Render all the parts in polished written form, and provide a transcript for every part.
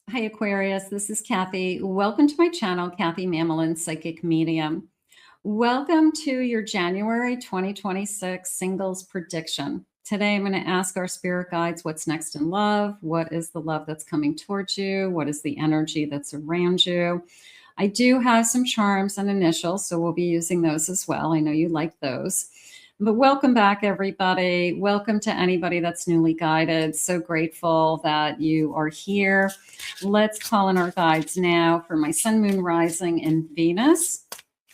Hi, Aquarius. This is Kathy. Welcome to my channel, Kathy Mamelin, Psychic Medium. Welcome to your January 2026 singles prediction. Today, I'm going to ask our spirit guides what's next in love. What is the love that's coming towards you? What is the energy that's around you? I do have some charms and initials, so we'll be using those as well. I know you like those. But welcome back, everybody. Welcome to anybody that's newly guided. So grateful that you are here. Let's call in our guides now for my Sun, Moon, Rising, and Venus.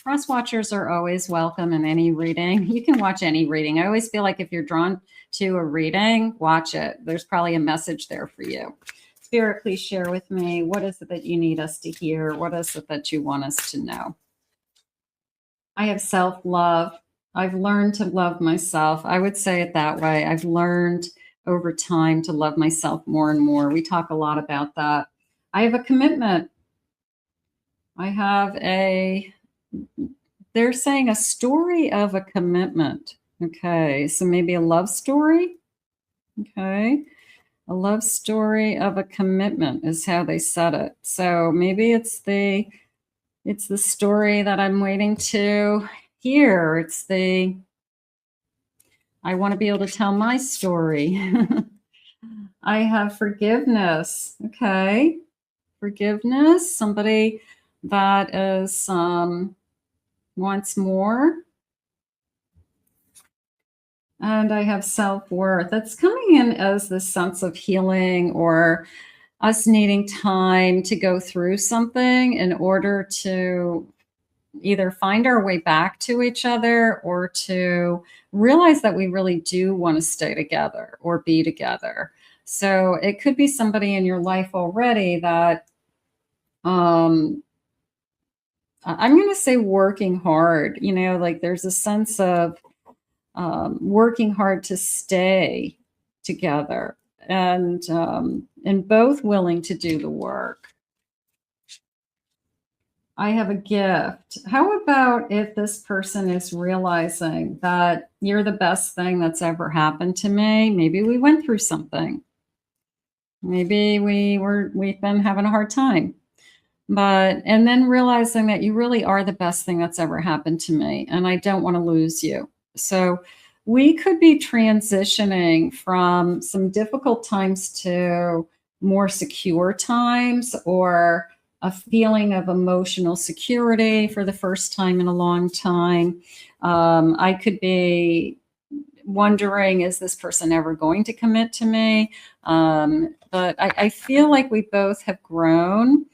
Cross watchers are always welcome in any reading. You can watch any reading. I always feel like if you're drawn to a reading, watch it. There's probably a message there for you. Spirit, please share with me. What is it that you need us to hear? What is it that you want us to know? I have self-love. I've learned to love myself. I would say it that way. I've learned over time to love myself more and more. We talk a lot about that. I have a commitment. I have they're saying a story of a commitment. Okay, so maybe a love story. Okay, a love story of a commitment is how they said it. So maybe it's the story that I'm waiting to hear. It's I want to be able to tell my story. I have forgiveness. Okay. Forgiveness. Somebody that is wants more. And I have self-worth. That's coming in as this sense of healing or us needing time to go through something in order to either find our way back to each other or to realize that we really do want to stay together or be together. So it could be somebody in your life already that I'm going to say working hard, like there's a sense of working hard to stay together and both willing to do the work. I have a gift. How about if this person is realizing that you're the best thing that's ever happened to me? Maybe we went through something. Maybe we've been having a hard time. And then realizing that you really are the best thing that's ever happened to me, and I don't want to lose you. So we could be transitioning from some difficult times to more secure times, or a feeling of emotional security for the first time in a long time. I could be wondering, is this person ever going to commit to me? But I feel like we both have grown,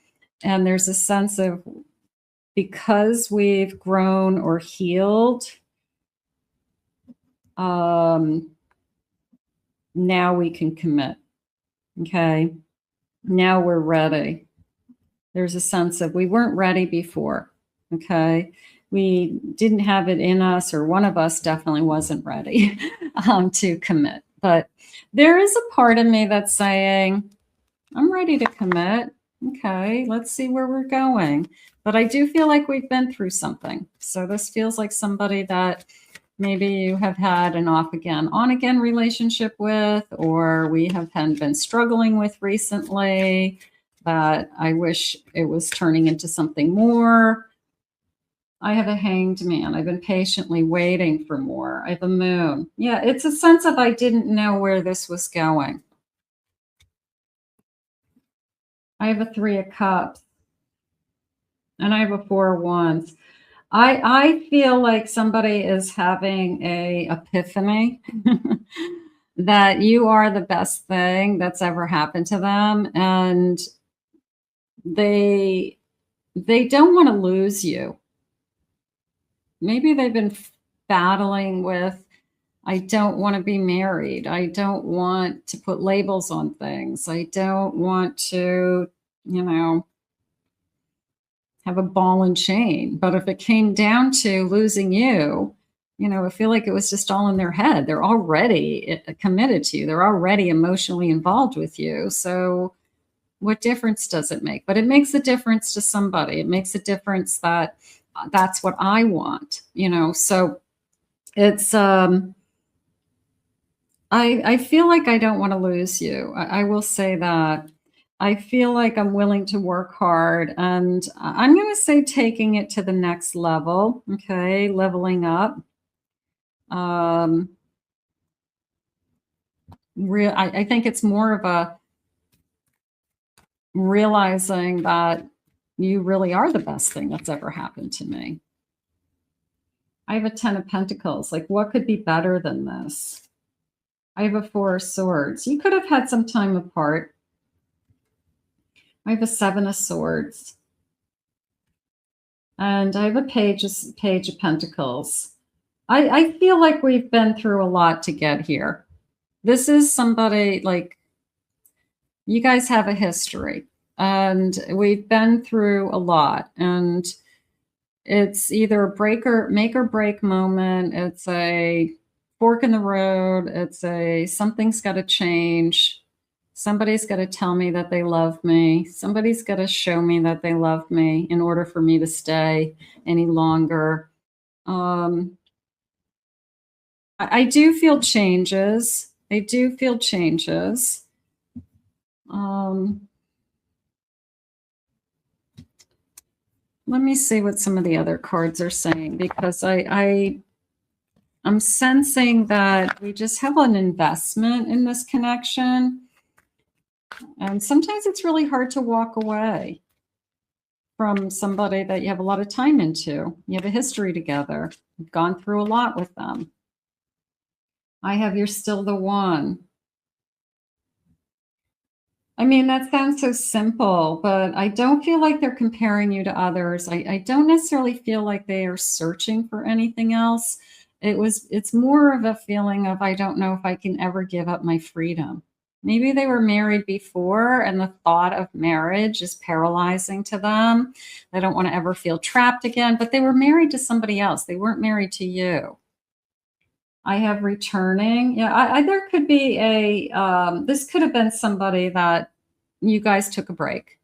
and there's a sense of, because we've grown or healed, now we can commit. Okay. Now we're ready. There's a sense of we weren't ready before. Okay. We didn't have it in us, or one of us definitely wasn't ready to commit. But there is a part of me that's saying, I'm ready to commit. Okay, let's see where we're going. But I do feel like we've been through something. So this feels like somebody that maybe you have had an off-again, on-again relationship with, or we have been struggling with recently, but I wish it was turning into something more. I have a Hanged Man. I've been patiently waiting for more. I have a Moon. Yeah, it's a sense of I didn't know where this was going. I have a 3 of Cups. And I have a 4 of Wands. I feel like somebody is having a epiphany that you are the best thing that's ever happened to them, and they don't want to lose you. Maybe they've been battling with, I don't want to be married. I don't want to put labels on things. I don't want to, have a ball and chain. But if it came down to losing you, I feel like it was just all in their head. They're already committed to you. They're already emotionally involved with you. So what difference does it make? But it makes a difference to somebody. It makes a difference that that's what I want, so it's, I feel like I don't want to lose you. I will say that. I feel like I'm willing to work hard, and I'm going to say taking it to the next level. Okay, leveling up. I think it's more of a realizing that you really are the best thing that's ever happened to me. I have a 10 of Pentacles. Like, what could be better than this? I have a 4 of Swords. You could have had some time apart. I have a 7 of Swords. And I have a Page of Pentacles. I feel like we've been through a lot to get here. This is somebody, like, you guys have a history. And we've been through a lot. And it's either a make or break moment. It's a fork in the road. It's a something's got to change. Somebody's got to tell me that they love me. Somebody's got to show me that they love me in order for me to stay any longer. I do feel changes. I do feel changes. Let me see what some of the other cards are saying, because I'm sensing that we just have an investment in this connection. And sometimes it's really hard to walk away from somebody that you have a lot of time into. You have a history together. You've gone through a lot with them. I have You're Still the One. I mean, that sounds so simple, but I don't feel like they're comparing you to others. I don't necessarily feel like they are searching for anything else. It's more of a feeling of, I don't know if I can ever give up my freedom. Maybe they were married before and the thought of marriage is paralyzing to them. They don't want to ever feel trapped again, but they were married to somebody else. They weren't married to you. I have Returning. Yeah, there could be this could have been somebody that you guys took a break.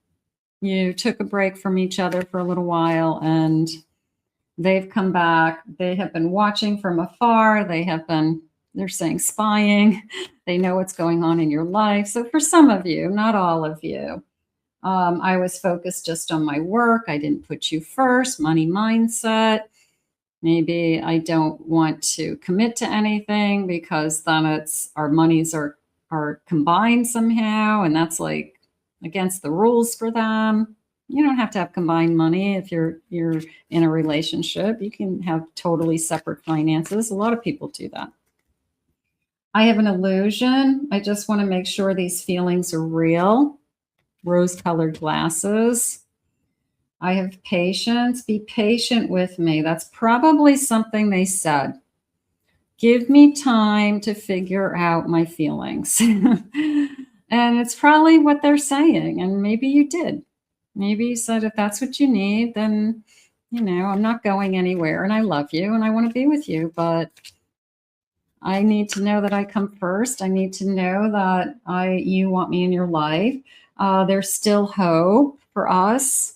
You took a break from each other for a little while and they've come back. They have been watching from afar. They're saying spying. They know what's going on in your life. So for some of you, not all of you, I was focused just on my work. I didn't put you first. Money mindset. Maybe I don't want to commit to anything because then our monies are combined somehow, and that's like against the rules for them. You don't have to have combined money if you're in a relationship. You can have totally separate finances. A lot of people do that. I have an Illusion. I just want to make sure these feelings are real. Rose-colored glasses. I have Patience. Be patient with me. That's probably something they said. Give me time to figure out my feelings. And it's probably what they're saying. And maybe you did. Maybe you said, if that's what you need, then, I'm not going anywhere and I love you and I want to be with you, but I need to know that I come first. I need to know that you want me in your life. There's still hope for us.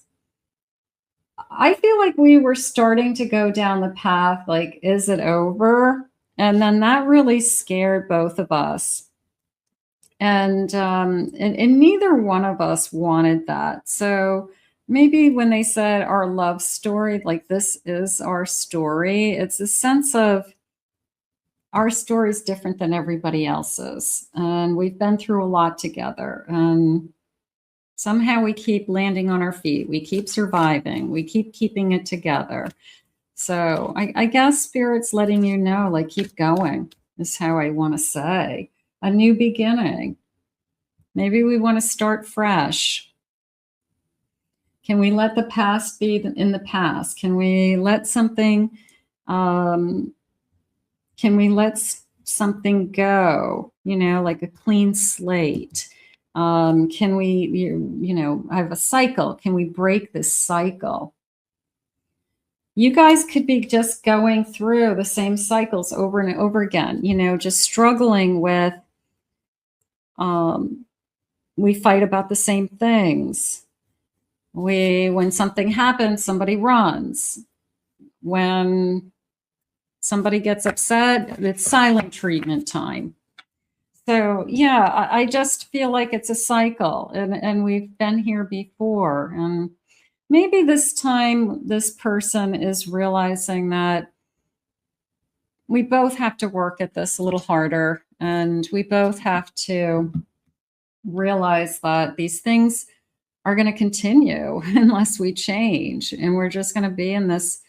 I feel like we were starting to go down the path, like, is it over? And then that really scared both of us. And neither one of us wanted that. So maybe when they said our love story, like this is our story, it's a sense of our story is different than everybody else's. And we've been through a lot together. And somehow we keep landing on our feet. We keep surviving. We keep keeping it together. So I guess Spirit's letting you know, like, keep going is how I want to say. A new beginning. Maybe we want to start fresh. Can we let the past be in the past? Can we let something, can we let something go? Like a clean slate. Can we, have a cycle? Can we break this cycle? You guys could be just going through the same cycles over and over again, just struggling with, we fight about the same things. When something happens, somebody runs. When somebody gets upset, it's silent treatment time. So yeah, I just feel like it's a cycle, and we've been here before. And maybe this time this person is realizing that we both have to work at this a little harder, and we both have to realize that these things are going to continue unless we change. And we're just going to be in this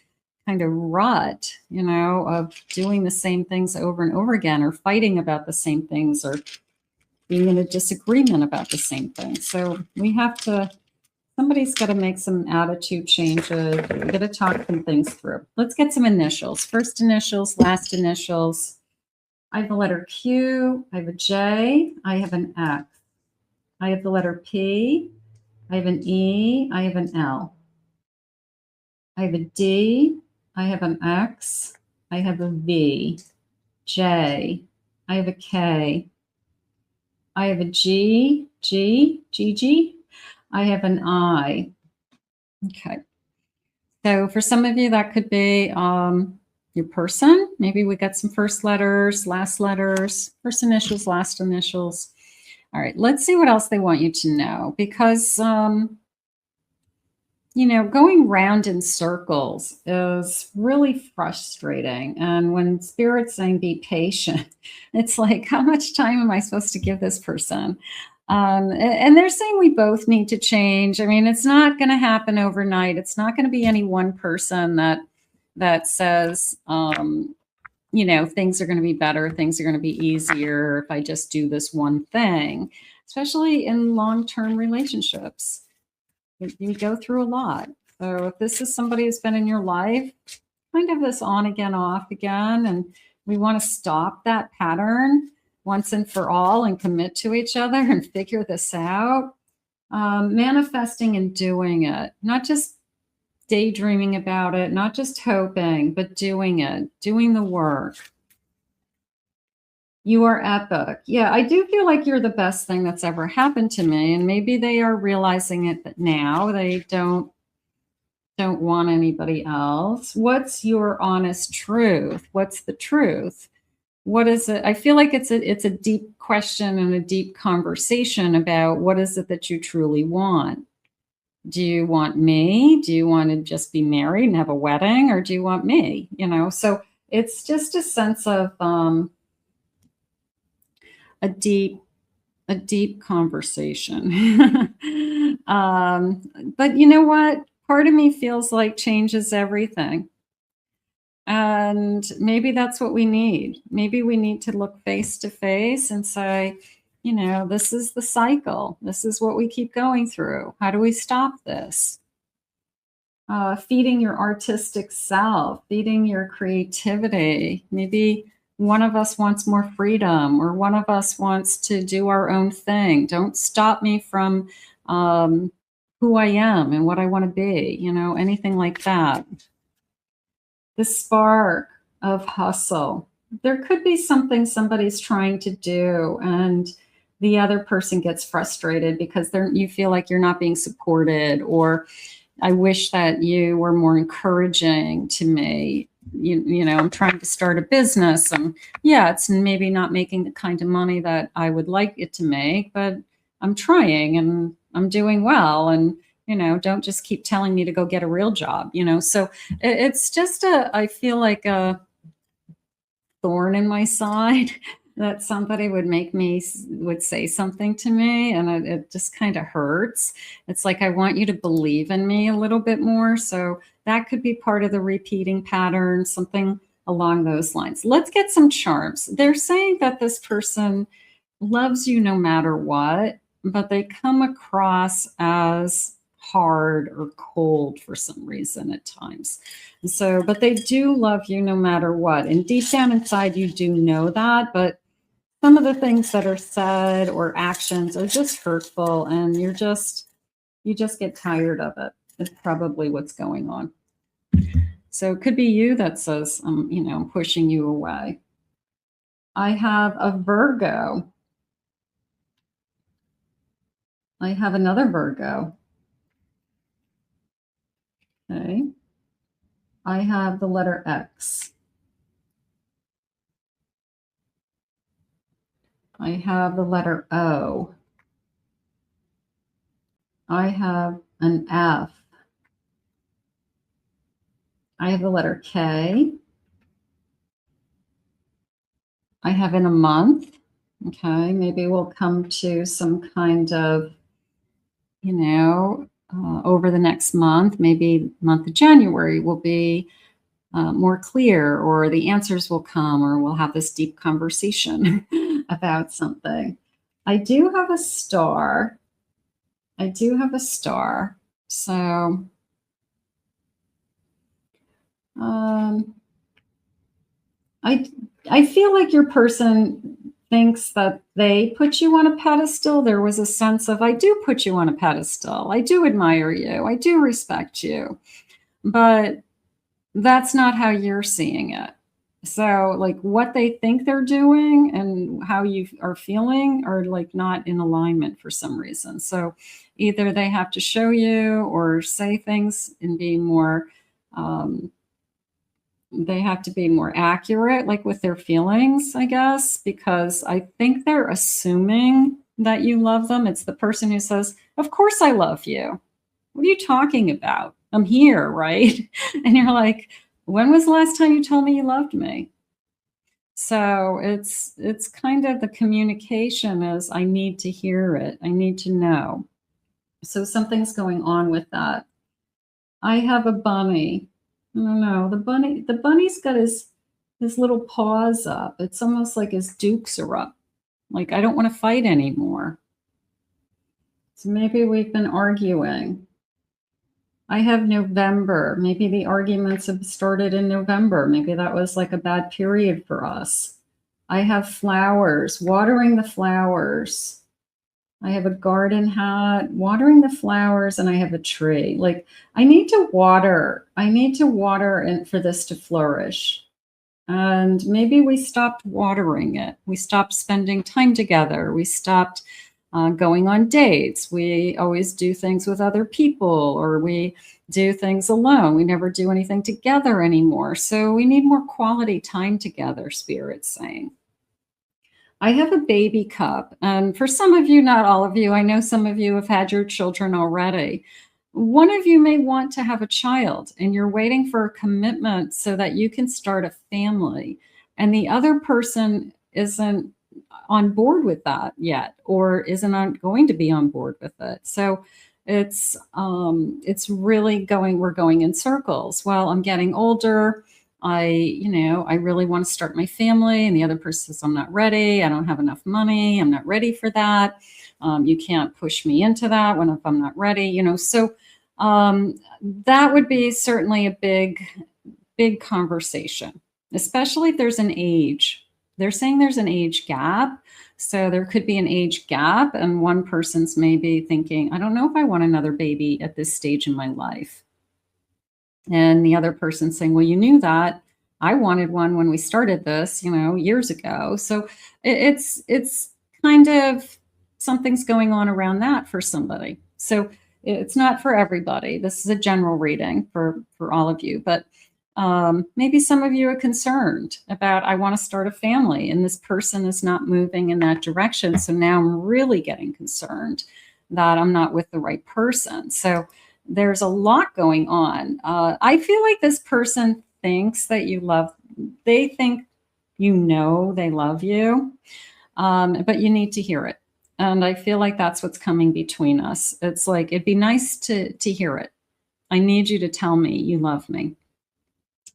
kind of rut, you know, of doing the same things over and over again, or fighting about the same things, or being in a disagreement about the same things. So we have to, somebody's got to make some attitude changes. We got to talk some things through. Let's get some initials. First initials, last initials. I have the letter Q, I have a J, I have an X. I have the letter P, I have an E, I have an L. I have a D, I have an X, I have a V, J, I have a K, I have a G, G, I have an I. Okay. So for some of you, that could be your person. Maybe we got some first letters, last letters, first initials, last initials. All right, let's see what else they want you to know, because, you know, going round in circles is really frustrating. And when Spirit's saying be patient, it's like, how much time am I supposed to give this person? And they're saying we both need to change. I mean, it's not going to happen overnight. It's not going to be any one person that says, you know, things are going to be better, things are going to be easier if I just do this one thing, especially in long-term relationships. You go through a lot. So if this is somebody who's been in your life, kind of this on again, off again, and we want to stop that pattern once and for all and commit to each other and figure this out. Manifesting and doing it, not just daydreaming about it, not just hoping, but doing it, doing the work. You are epic. Yeah, I do feel like you're the best thing that's ever happened to me. And maybe they are realizing it now. They don't want anybody else. What's your honest truth? What's the truth? What is it? I feel like it's a deep question and a deep conversation about what is it that you truly want. Do you want me? Do you want to just be married and have a wedding, or do you want me? You know, so it's just a sense of a deep conversation. But you know what? Part of me feels like change is everything. And maybe that's what we need. Maybe we need to look face to face and say, you know, this is the cycle. This is what we keep going through. How do we stop this? Feeding your artistic self, feeding your creativity. Maybe one of us wants more freedom, or one of us wants to do our own thing. Don't stop me from who I am and what I want to be, you know, anything like that. The spark of hustle. There could be something somebody's trying to do, and the other person gets frustrated because you feel like you're not being supported, or I wish that you were more encouraging to me. You know, I'm trying to start a business, and yeah, it's maybe not making the kind of money that I would like it to make, but I'm trying and I'm doing well. And, you know, don't just keep telling me to go get a real job, you know? So it's just I feel like a thorn in my side that somebody would say something to me, and it just kind of hurts. It's like, I want you to believe in me a little bit more. So that could be part of the repeating pattern, something along those lines. Let's get some charms. They're saying that this person loves you no matter what, but they come across as hard or cold for some reason at times. So, but they do love you no matter what. And deep down inside, you do know that, but some of the things that are said or actions are just hurtful, and you just get tired of it. Is probably what's going on. So it could be you that says, you know, I'm pushing you away. I have a Virgo. I have another Virgo. Okay. I have the letter X. I have the letter O. I have an F. I have the letter K. I have in a month. Okay, maybe we'll come to some kind of, over the next month, maybe month of January will be more clear, or the answers will come, or we'll have this deep conversation about something. I do have a star. I do have a star. So I feel like your person thinks that they put you on a pedestal. There was a sense of, I do put you on a pedestal. I do admire you. I do respect you. But that's not how you're seeing it. So like what they think they're doing and how you are feeling are like not in alignment for some reason. So either they have to show you or say things and be more, they have to be more accurate, like with their feelings, I guess, because I think they're assuming that you love them. It's the person who says, of course I love you. What are you talking about? I'm here, right? And you're like, when was the last time you told me you loved me? So it's kind of the communication is, I need to hear it. I need to know. So something's going on with that. I have a bunny. I don't know. The bunny's got his little paws up. It's almost like his dukes are up. Like, I don't want to fight anymore. So maybe we've been arguing. I have November. Maybe the arguments have started in November. Maybe that was like a bad period for us. I have flowers, watering the flowers. I have a garden hat, watering the flowers, and I have a tree. Like, I need to water. I need to water and for this to flourish. And maybe we stopped watering it. We stopped spending time together. We stopped going on dates. We always do things with other people, or we do things alone. We never do anything together anymore. So we need more quality time together, Spirit's saying. I have a baby cup. And for some of you, not all of you, I know some of you have had your children already. One of you may want to have a child and you're waiting for a commitment so that you can start a family. And the other person isn't on board with that yet, or isn't going to be on board with it. So it's really we're going in circles. Well, I'm getting older. I really want to start my family, and the other person says, I'm not ready. I don't have enough money. I'm not ready for that. You can't push me into that if I'm not ready, so that would be certainly a big conversation, especially if there's an age. They're saying there's an age gap. So there could be an age gap, and one person's maybe thinking, I don't know if I want another baby at this stage in my life. And the other person saying, well, you knew that. I wanted one when we started this, years ago. So it's kind of something's going on around that for somebody. So it's not for everybody. This is a general reading for all of you, but maybe some of you are concerned about, I want to start a family, and this person is not moving in that direction. So now I'm really getting concerned that I'm not with the right person. So there's a lot going on. I feel like this person thinks that they think they love you, but you need to hear it. And I feel like that's what's coming between us. It's like, it'd be nice to hear it. I need you to tell me you love me.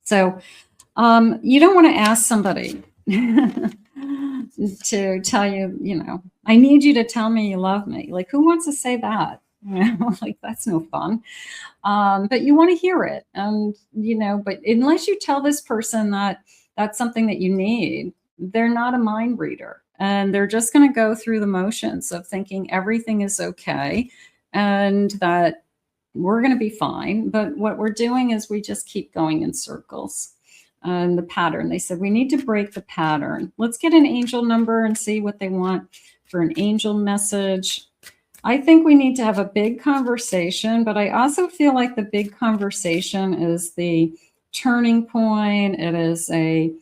So you don't want to ask somebody to tell you, I need you to tell me you love me. Like, who wants to say that? Like, that's no fun. But you want to hear it. And, but unless you tell this person that that's something that you need, they're not a mind reader. And they're just going to go through the motions of thinking everything is okay and that we're going to be fine. But what we're doing is we just keep going in circles. And the pattern, they said, we need to break the pattern. Let's get an angel number and see what they want for an angel message. I think we need to have a big conversation, but I also feel like the big conversation is the turning point. It is a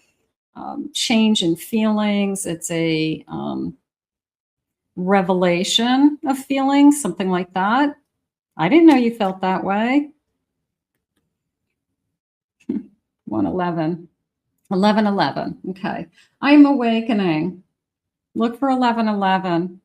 change in feelings. It's a revelation of feelings, something like that. I didn't know you felt that way. 111. 1111. Okay. I am awakening. Look for 1111.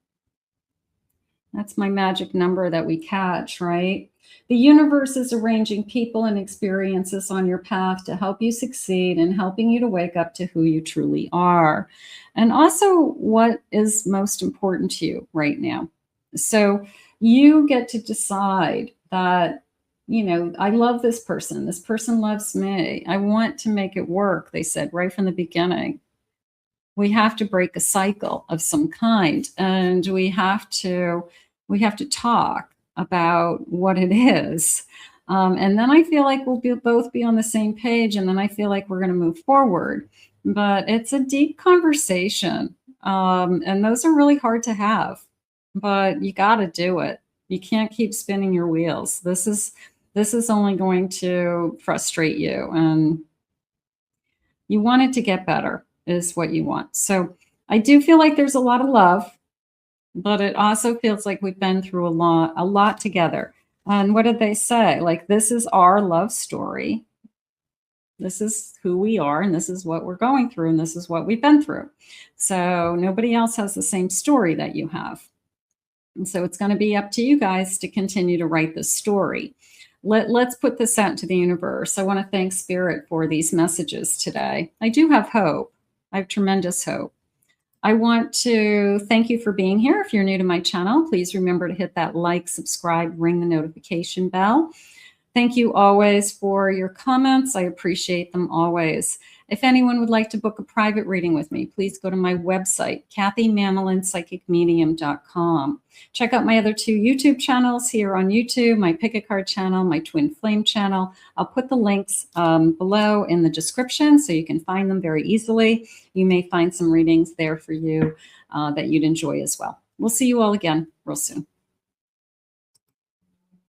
That's my magic number that we catch, right? The universe is arranging people and experiences on your path to help you succeed and helping you to wake up to who you truly are. And also what is most important to you right now. So you get to decide that, you know, I love this person. This person loves me. I want to make it work, they said right from the beginning. We have to break a cycle of some kind, and we have to talk about what it is. And then I feel like we'll both be on the same page, and then I feel like we're going to move forward. But it's a deep conversation, and those are really hard to have, but you got to do it. You can't keep spinning your wheels. This is only going to frustrate you, and you want it to get better is what you want. So I do feel like there's a lot of love, but it also feels like we've been through a lot together. And what did they say? Like, this is our love story. This is who we are, and this is what we're going through, and this is what we've been through. So nobody else has the same story that you have. And so it's going to be up to you guys to continue to write this story. Let's put this out to the universe. I want to thank Spirit for these messages today. I do have hope. I have tremendous hope. I want to thank you for being here. If you're new to my channel, please remember to hit that like, subscribe, ring the notification bell. Thank you always for your comments. I appreciate them always. If anyone would like to book a private reading with me, please go to my website, kathymamolinspsychicmedium.com. Check out my other 2 YouTube channels here on YouTube, my Pick a Card channel, my Twin Flame channel. I'll put the links below in the description so you can find them very easily. You may find some readings there for you that you'd enjoy as well. We'll see you all again real soon.